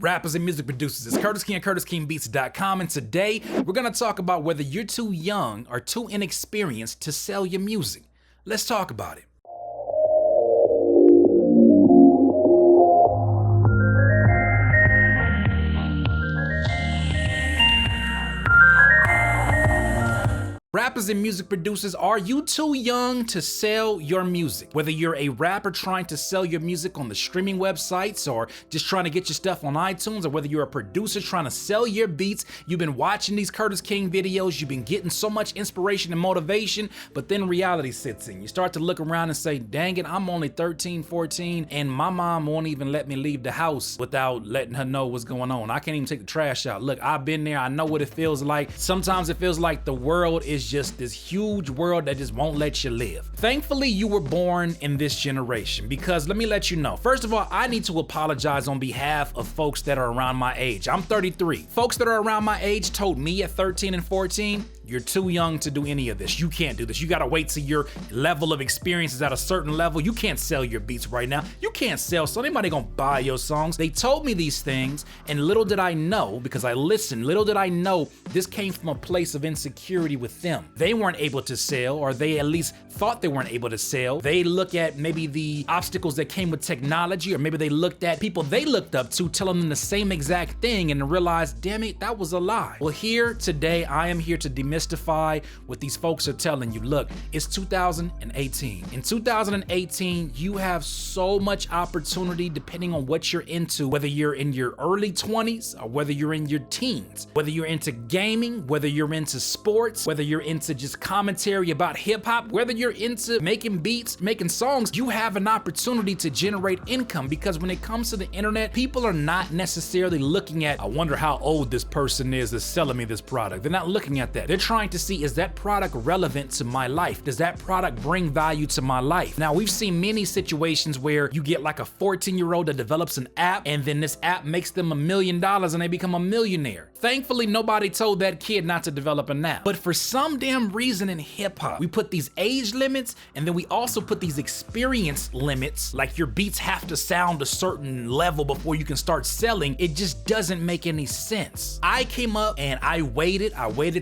rappers and music producers? It's Curtis King at CurtisKingBeats.com, and today we're gonna talk about whether you're too young or too inexperienced to sell your music. Let's talk about it. Rappers and music producers, are you too young to sell your music? Whether you're a rapper trying to sell your music on the streaming websites or just trying to get your stuff on iTunes, or whether you're a producer trying to sell your beats, you've been watching these Curtis King videos, you've been getting so much inspiration and motivation, but then reality sits in. You start to look around and say, dang it, I'm only 13, 14, and my mom won't even let me leave the house without letting her know what's going on. I can't even take the trash out. Look, I've been there, I know what it feels like. Sometimes it feels like the world is just this huge world that just won't let you live. Thankfully, you were born in this generation, because let me let you know. First of all, I need to apologize on behalf of folks that are around my age. I'm 33. Folks that are around my age told me at 13 and 14, you're too young to do any of this. You can't do this. You gotta wait till your level of experience is at a certain level. You can't sell your beats right now. You can't sell, so anybody gonna buy your songs. They told me these things, and little did I know, because I listened, little did I know this came from a place of insecurity with them. They weren't able to sell, or they at least thought they weren't able to sell. They look at maybe the obstacles that came with technology, or maybe they looked at people they looked up to telling them the same exact thing and realized, damn it, that was a lie. Well, here today, I am here to demystify what these folks are telling you. Look, it's 2018. In 2018, you have so much opportunity depending on what you're into, whether you're in your early 20s or whether you're in your teens, whether you're into gaming, whether you're into sports, whether you're into just commentary about hip hop, whether you're into making beats, making songs, you have an opportunity to generate income, because when it comes to the internet, people are not necessarily looking at, I wonder how old this person is that's selling me this product. They're not looking at that. They're trying to see, is that product relevant to my life? Does that product bring value to my life? Now, we've seen many situations where you get like a 14-year-old that develops an app, and then this app makes them $1 million and they become a millionaire. Thankfully, nobody told that kid not to develop an app. But for some damn reason in hip hop, we put these age limits, and then we also put these experience limits, like your beats have to sound a certain level before you can start selling. It just doesn't make any sense. I came up and I waited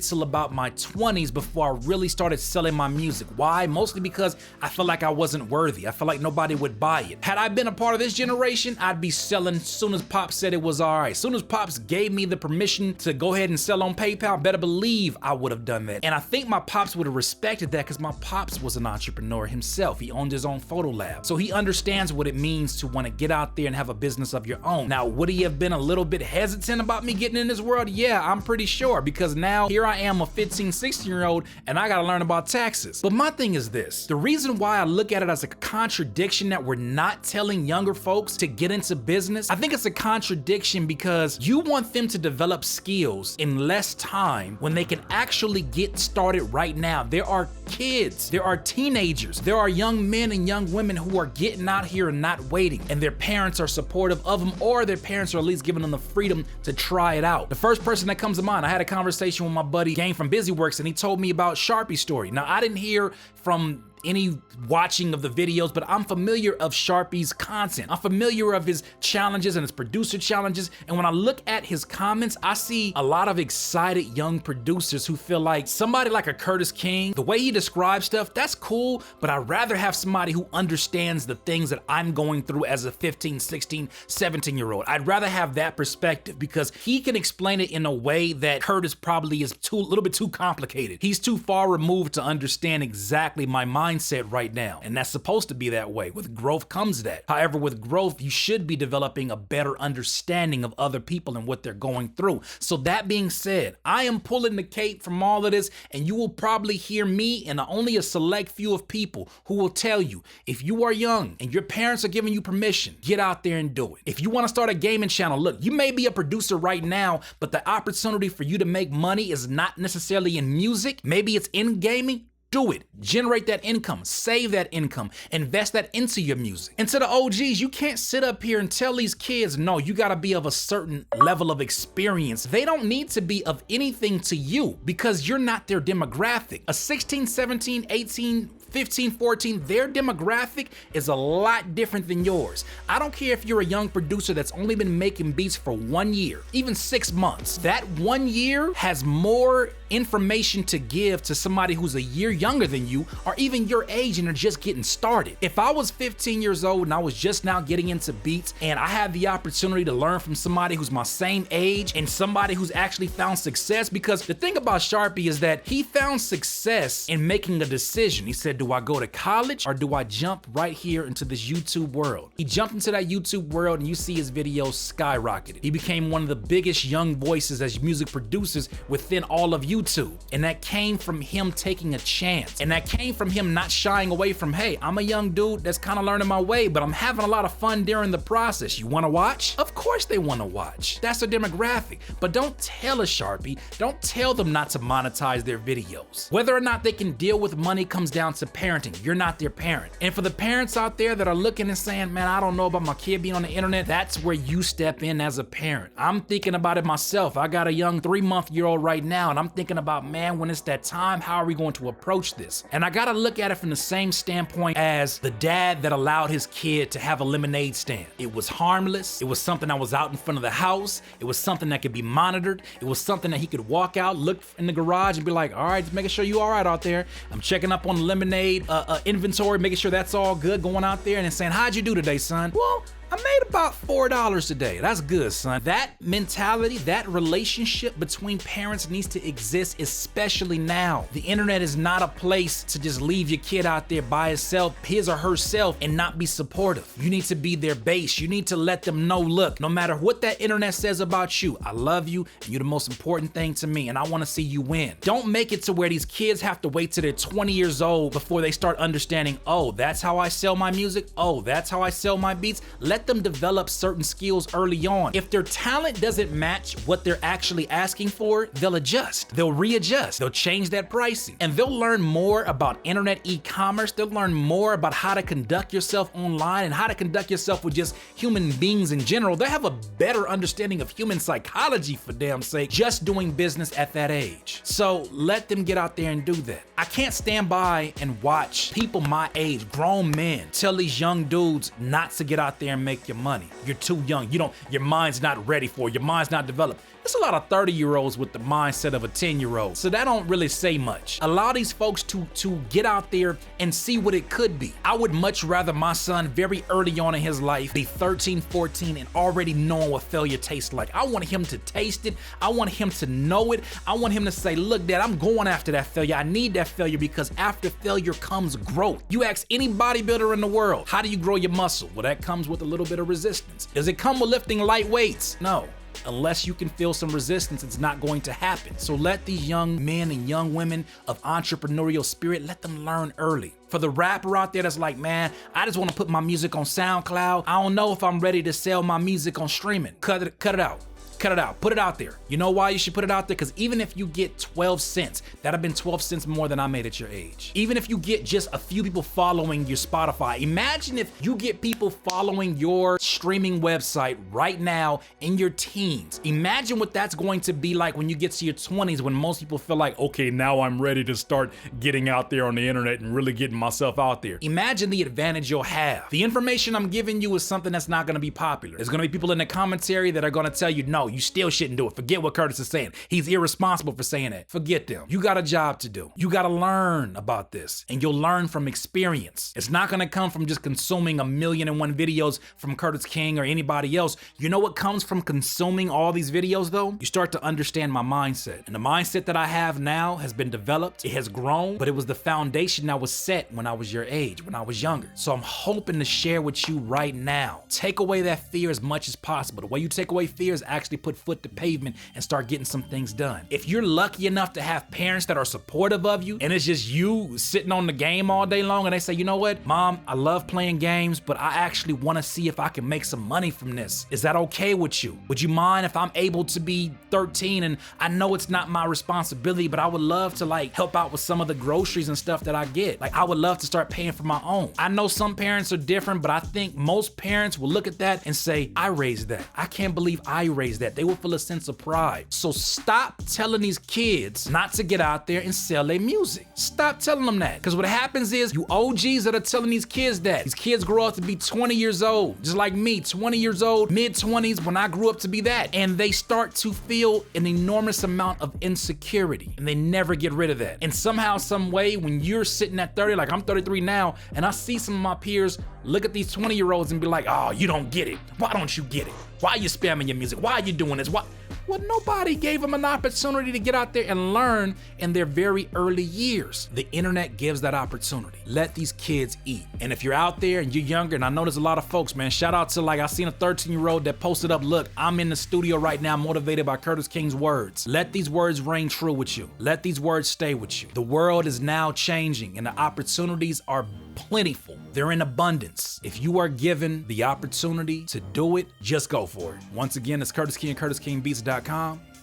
till about my 20s before I really started selling my music. Why? Mostly because I felt like I wasn't worthy. I felt like nobody would buy it. Had I been a part of this generation, I'd be selling as soon as Pops said it was all right. As soon as Pops gave me the permission to go ahead and sell on PayPal, better believe I would have done that. And I think my Pops would have respected that, because my Pops was an entrepreneur himself. He owned his own photo lab. So he understands what it means to want to get out there and have a business of your own. Now, would he have been a little bit hesitant about me getting in this world? Yeah, I'm pretty sure, because now here I am, a 15, 16-year-old, and I gotta learn about taxes. But my thing is this, the reason why I look at it as a contradiction that we're not telling younger folks to get into business, I think it's a contradiction because you want them to develop skills in less time when they can actually get started right now. There are kids, there are teenagers, there are young men and young women who are getting out here and not waiting, and their parents are supportive of them, or their parents are at least giving them the freedom to try it out. The first person that comes to mind, I had a conversation with my buddy Game from BusyWorks, and he told me about Sharpie's story. Now, I didn't hear from any watching of the videos, but I'm familiar of Sharpie's content. I'm familiar of his challenges and his producer challenges. And when I look at his comments, I see a lot of excited young producers who feel like somebody like a Curtis King, the way he describes stuff, that's cool, but I'd rather have somebody who understands the things that I'm going through as a 15, 16, 17-year-old. I'd rather have that perspective, because he can explain it in a way that Curtis probably is a little bit too complicated. He's too far removed to understand exactly my mindset right now, and that's supposed to be that way. With growth comes that. However, with growth, you should be developing a better understanding of other people and what they're going through. So that being said, I am pulling the cape from all of this, and you will probably hear me and only a select few of people who will tell you, if you are young and your parents are giving you permission, get out there and do it. If you want to start a gaming channel, look, you may be a producer right now, but the opportunity for you to make money is not necessarily in music. Maybe it's in gaming. Do it. Generate that income, save that income, invest that into your music. And to the OGs, you can't sit up here and tell these kids, no, you gotta be of a certain level of experience. They don't need to be of anything to you because you're not their demographic. A 16, 17, 18, 15, 14, their demographic is a lot different than yours. I don't care if you're a young producer that's only been making beats for 1 year, even 6 months. That 1 year has more information to give to somebody who's a year younger than you or even your age and are just getting started. If I was 15 years old and I was just now getting into beats and I had the opportunity to learn from somebody who's my same age and somebody who's actually found success, because the thing about Sharpie is that he found success in making a decision. He said, do I go to college or do I jump right here into this YouTube world? He jumped into that YouTube world and you see his videos skyrocketed. He became one of the biggest young voices as music producers within all of YouTube. And that came from him taking a chance. And that came from him not shying away from, hey, I'm a young dude that's kind of learning my way, but I'm having a lot of fun during the process. You want to watch? Of course they want to watch. That's their demographic. But don't tell a Sharpie, don't tell them not to monetize their videos. Whether or not they can deal with money comes down to parenting. You're not their parent. And for the parents out there that are looking and saying, man, I don't know about my kid being on the internet, that's where you step in as a parent. I'm thinking about it myself. I got a young 3-month-old right now, and I'm thinking about, man, when it's that time, how are we going to approach this? And I gotta look at it from the same standpoint as the dad that allowed his kid to have a lemonade stand. It was harmless. It was something that was out in front of the house. It was something that could be monitored. It was something that he could walk out, look in the garage and be like, all right, just making sure you all right out there. I'm checking up on the lemonade inventory, making sure that's all good, going out there and then saying, how'd you do today, son? Well, I made about $4 today. That's good, son. That mentality, that relationship between parents needs to exist, especially now. The internet is not a place to just leave your kid out there by himself, his or herself, and not be supportive. You need to be their base. You need to let them know, look, no matter what that internet says about you, I love you, and you're the most important thing to me, and I want to see you win. Don't make it to where these kids have to wait till they're 20 years old before they start understanding, oh, that's how I sell my music. Oh, that's how I sell my beats. Let them develop certain skills early on. If their talent doesn't match what they're actually asking for, they'll adjust, they'll readjust, they'll change that pricing, and they'll learn more about internet e-commerce. They'll learn more about how to conduct yourself online and how to conduct yourself with just human beings in general. They have a better understanding of human psychology, for damn sake, just doing business at that age. So let them get out there and do that. I can't stand by and watch people my age, grown men, tell these young dudes not to get out there and make your money. You're too young. Your mind's not ready for it. Your mind's not developed. There's a lot of 30-year-olds with the mindset of a 10-year-old. So that don't really say much. Allow these folks to get out there and see what it could be. I would much rather my son very early on in his life be 13, 14 and already knowing what failure tastes like. I want him to taste it. I want him to know it. I want him to say, look, Dad, I'm going after that failure. I need that failure because after failure comes growth. You ask any bodybuilder in the world, how do you grow your muscle? Well, that comes with a little bit of resistance. Does it come with lifting light weights? No. Unless you can feel some resistance, it's not going to happen. So let these young men and young women of entrepreneurial spirit, let them learn early. For the rapper out there that's like, man, I just want to put my music on SoundCloud. I don't know if I'm ready to sell my music on streaming. Cut it out. Cut it out. Put it out there. You know why you should put it out there? Because even if you get 12 cents, that'd have been 12 cents more than I made at your age. Even if you get just a few people following your Spotify, imagine if you get people following your streaming website right now in your teens. Imagine what that's going to be like when you get to your 20s, when most people feel like, okay, now I'm ready to start getting out there on the internet and really getting myself out there. Imagine the advantage you'll have. The information I'm giving you is something that's not going to be popular. There's going to be people in the commentary that are going to tell you, no, you still shouldn't do it. Forget what Curtis is saying. He's irresponsible for saying that. Forget them. You got a job to do. You got to learn about this, and you'll learn from experience. It's not going to come from just consuming 1,000,001 videos from Curtis King or anybody else. You know what comes from consuming all these videos though? You start to understand my mindset. And the mindset that I have now has been developed. It has grown, but it was the foundation that was set when I was your age, when I was younger. So I'm hoping to share with you right now. Take away that fear as much as possible. The way you take away fear is actually put foot to pavement and start getting some things done. If you're lucky enough to have parents that are supportive of you and it's just you sitting on the game all day long and they say, you know what, Mom, I love playing games, but I actually want to see if I can make some money from this. Is that okay with you? Would you mind if I'm able to be 13 and I know it's not my responsibility, but I would love to like help out with some of the groceries and stuff that I get. Like I would love to start paying for my own. I know some parents are different, but I think most parents will look at that and say, I raised that. I can't believe I raised that. that. They will feel a sense of pride. So stop telling these kids not to get out there and sell their music. Stop telling them that. Because what happens is you OGs that are telling these kids that. These kids grow up to be 20 years old, just like me, 20 years old, mid-20s when I grew up to be that. And they start to feel an enormous amount of insecurity, and they never get rid of that. And somehow, some way, when you're sitting at 30, like I'm 33 now, and I see some of my peers look at these 20-year-olds and be like, oh, you don't get it. Why don't you get it? Why are you spamming your music? Why are you doing this? Why? Well, nobody gave them an opportunity to get out there and learn in their very early years. The internet gives that opportunity. Let these kids eat. And if you're out there and you're younger, and I know there's a lot of folks, man, shout out to, like, I seen a 13-year-old that posted up, look, I'm in the studio right now motivated by Curtis King's words. Let these words ring true with you. Let these words stay with you. The world is now changing and the opportunities are plentiful. They're in abundance. If you are given the opportunity to do it, just go for it. Once again, it's Curtis King and CurtisKingBeats.com.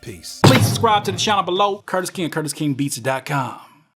Peace. Please subscribe to the channel below, Curtis King and CurtisKingBeats.com.